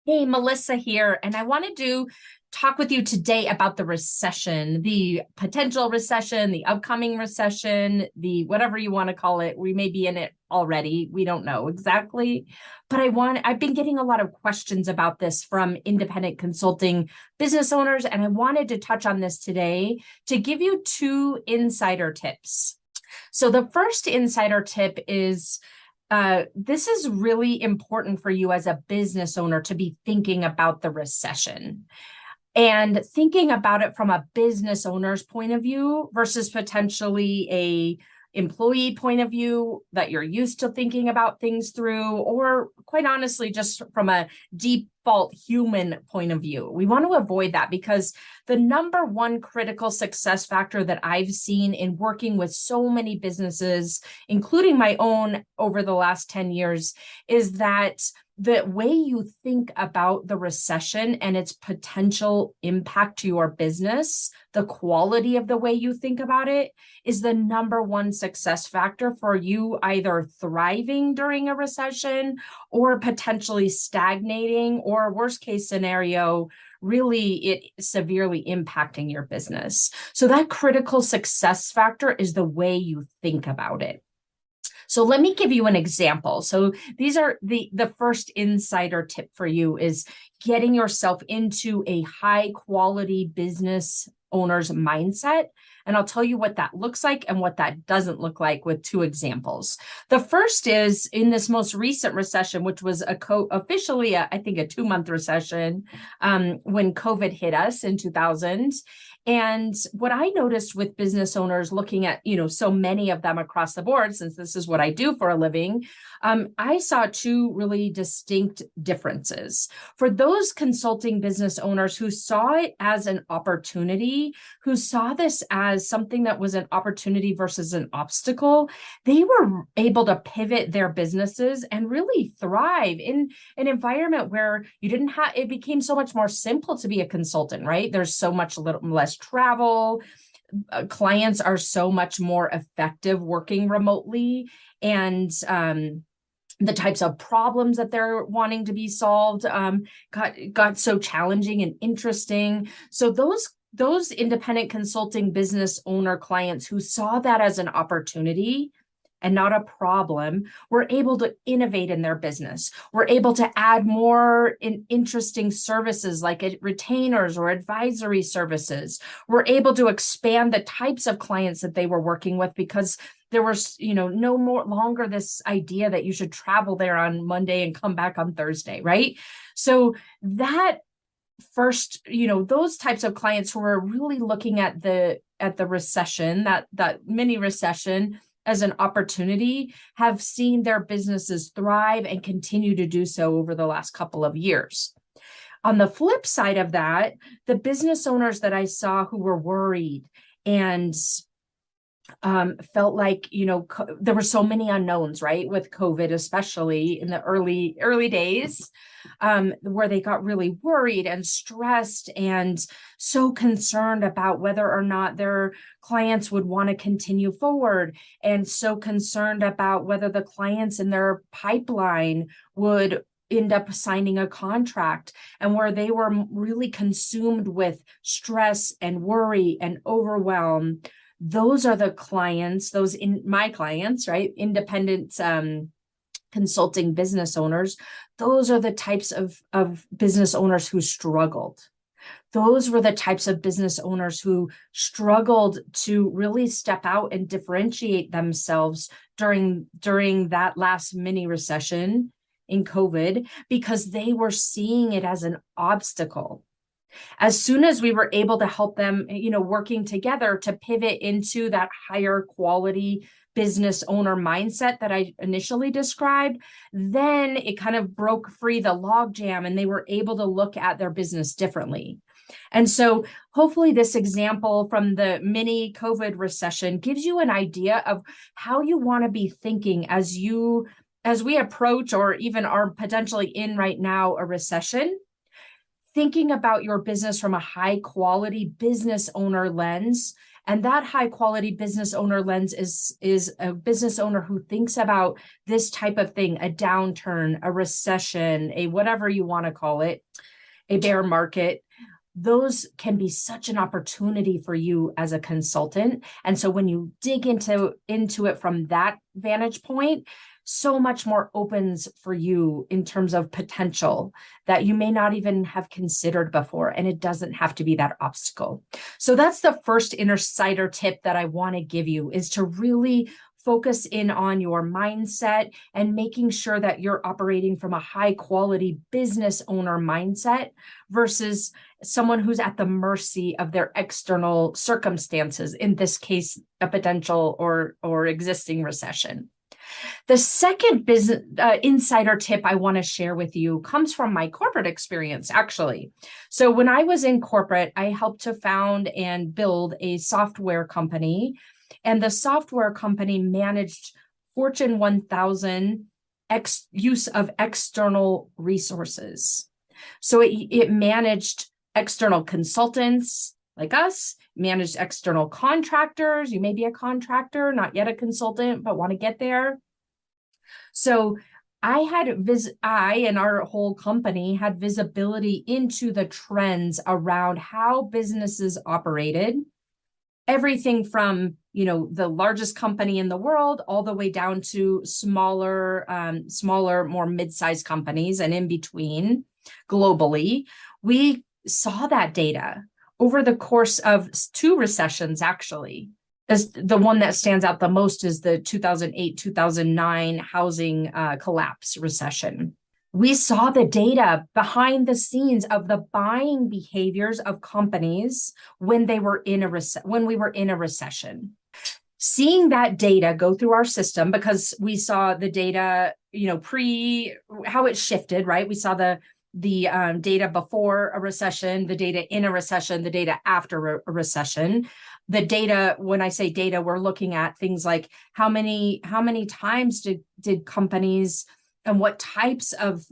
Hey, Melissa here, and I wanted to talk with you today about the recession, the potential recession, the upcoming recession, the whatever you want to call it. We may be in it already. We don't know exactly. But I've been getting a lot of questions about this from independent consulting business owners, and I wanted to touch on this today to give you two insider tips. So the first insider tip is this is really important for you as a business owner to be thinking about the recession and thinking about it from a business owner's point of view versus potentially a employee point of view that you're used to thinking about things through, or quite honestly, just from a default human point of view. We want to avoid that because the number one critical success factor that I've seen in working with so many businesses, including my own over the last 10 years, is that the way you think about the recession and its potential impact to your business, the quality of the way you think about it is the number one success factor for you either thriving during a recession or potentially stagnating, or worst case scenario, really it severely impacting your business. So that critical success factor is the way you think about it. So let me give you an example. So these are the first insider tip for you is getting yourself into a high quality business owner's mindset. And I'll tell you what that looks like and what that doesn't look like with two examples. The first is in this most recent recession, which was officially, I think, a 2-month recession when COVID hit us in 2000. And what I noticed with business owners looking at, so many of them across the board, since this is what I do for a living, I saw two really distinct differences. For those consulting business owners who saw it as an opportunity, who saw this as something that was an opportunity versus an obstacle, they were able to pivot their businesses and really thrive in an environment where you didn't have, it became so much more simple to be a consultant, right? There's so much little less travel. Clients are so much more effective working remotely, and the types of problems that they're wanting to be solved got so challenging and interesting. So those independent consulting business owner clients who saw that as an opportunity and not a problem, were able to innovate in their business. We're able to add more interesting services like retainers or advisory services. We're able to expand the types of clients that they were working with because there was, no more longer this idea that you should travel there on Monday and come back on Thursday, right? So that first, those types of clients who are really looking at the recession, that mini recession, as an opportunity, have seen their businesses thrive and continue to do so over the last couple of years. On the flip side of that, the business owners that I saw who were worried and felt like, there were so many unknowns, right? With COVID, especially in the early days, where they got really worried and stressed and so concerned about whether or not their clients would want to continue forward, and so concerned about whether the clients in their pipeline would end up signing a contract, and where they were really consumed with stress and worry and overwhelm. Those are the clients, my clients, right? Independent consulting business owners. Those are the types of business owners who struggled. Those were the types of business owners who struggled to really step out and differentiate themselves during that last mini recession in COVID, because they were seeing it as an obstacle. As soon as we were able to help them, working together to pivot into that higher quality business owner mindset that I initially described, then it kind of broke free the logjam and they were able to look at their business differently. And so hopefully this example from the mini COVID recession gives you an idea of how you want to be thinking as we approach, or even are potentially in right now, a recession. Thinking about your business from a high quality business owner lens And that high quality business owner lens is a business owner who thinks about this type of thing, a downturn, a recession, a whatever you want to call it, a bear market. Those can be such an opportunity for you as a consultant. And so when you dig into it from that vantage point, so much more opens for you in terms of potential that you may not even have considered before. And it doesn't have to be that obstacle. So that's the first insider tip that I want to give you, is to really focus in on your mindset and making sure that you're operating from a high quality business owner mindset versus someone who's at the mercy of their external circumstances, in this case, a potential or existing recession. The second business insider tip I want to share with you comes from my corporate experience, actually. So when I was in corporate, I helped to found and build a software company, and the software company managed Fortune 1000 use of external resources. So it managed external consultants like us, managed external contractors. You may be a contractor, not yet a consultant, but want to get there. So I and our whole company had visibility into the trends around how businesses operated. Everything from, the largest company in the world all the way down to smaller, more mid-sized companies and in between globally. We saw that data over the course of 2 recessions, actually. As the one that stands out the most is the 2008-2009 housing collapse recession. We saw the data behind the scenes of the buying behaviors of companies when we were in a recession. Seeing that data go through our system, because we saw the data, how it shifted, right? We saw the data before a recession, the data in a recession, the data after a recession. The data, when I say data, we're looking at things like how many times did companies and what types of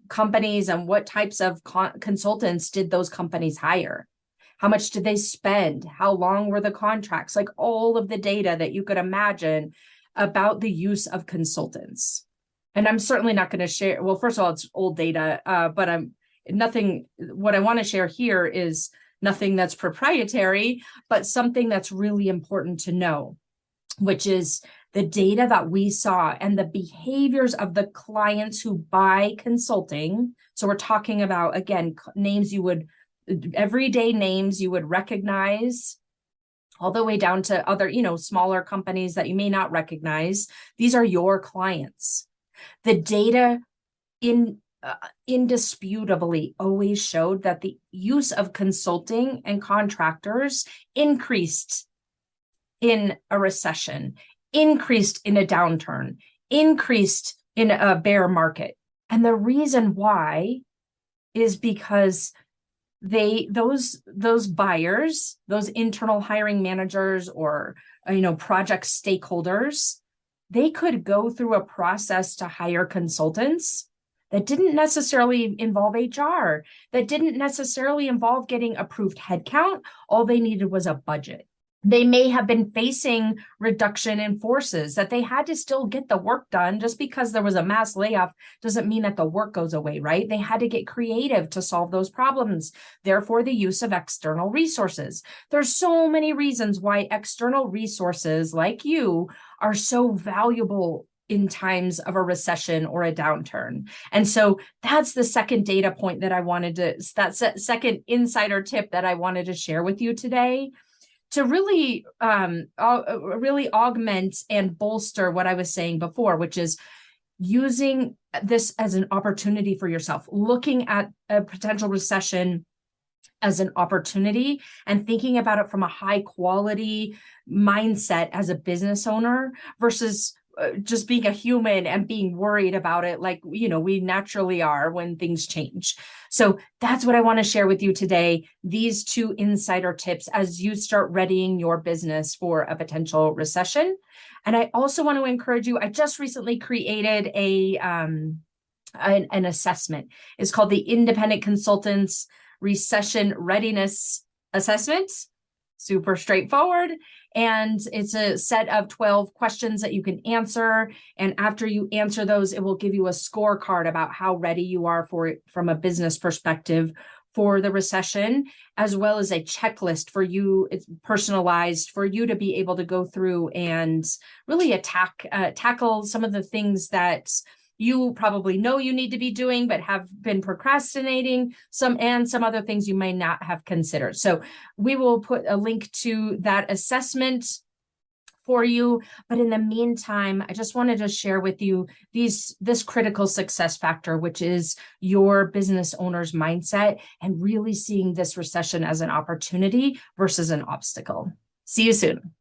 companies and what types of consultants did those companies hire? How much did they spend? How long were the contracts? Like all of the data that you could imagine about the use of consultants. And I'm certainly not going to share, well, first of all, it's old data, but what I want to share here is nothing that's proprietary, but something that's really important to know, which is the data that we saw and the behaviors of the clients who buy consulting. So we're talking about, again, everyday names you would recognize, all the way down to other, smaller companies that you may not recognize. These are your clients. The data indisputably always showed that the use of consulting and contractors increased in a recession, increased in a downturn, increased in a bear market. And the reason why is because those buyers, those internal hiring managers or project stakeholders, they could go through a process to hire consultants that didn't necessarily involve HR, that didn't necessarily involve getting approved headcount. All they needed was a budget. They may have been facing reduction in forces, that they had to still get the work done. Just because there was a mass layoff doesn't mean that the work goes away, right? They had to get creative to solve those problems. Therefore, the use of external resources. There's so many reasons why external resources like you are so valuable in times of a recession or a downturn. And so that's the second data point that's second insider tip that I wanted to share with you today, to really augment and bolster what I was saying before, which is using this as an opportunity for yourself, looking at a potential recession as an opportunity and thinking about it from a high quality mindset as a business owner versus just being a human and being worried about it like, we naturally are when things change. So that's what I want to share with you today. These 2 insider tips as you start readying your business for a potential recession. And I also want to encourage you, I just recently created an assessment. It's called the Independent Consultants Recession Readiness Assessment. super straightforward. And it's a set of 12 questions that you can answer. And after you answer those, it will give you a scorecard about how ready you are for it from a business perspective for the recession, as well as a checklist for you. It's personalized for you to be able to go through and really tackle some of the things that you probably know you need to be doing, but have been procrastinating, some other things you may not have considered. So we will put a link to that assessment for you. But in the meantime, I just wanted to share with you this critical success factor, which is your business owner's mindset and really seeing this recession as an opportunity versus an obstacle. See you soon.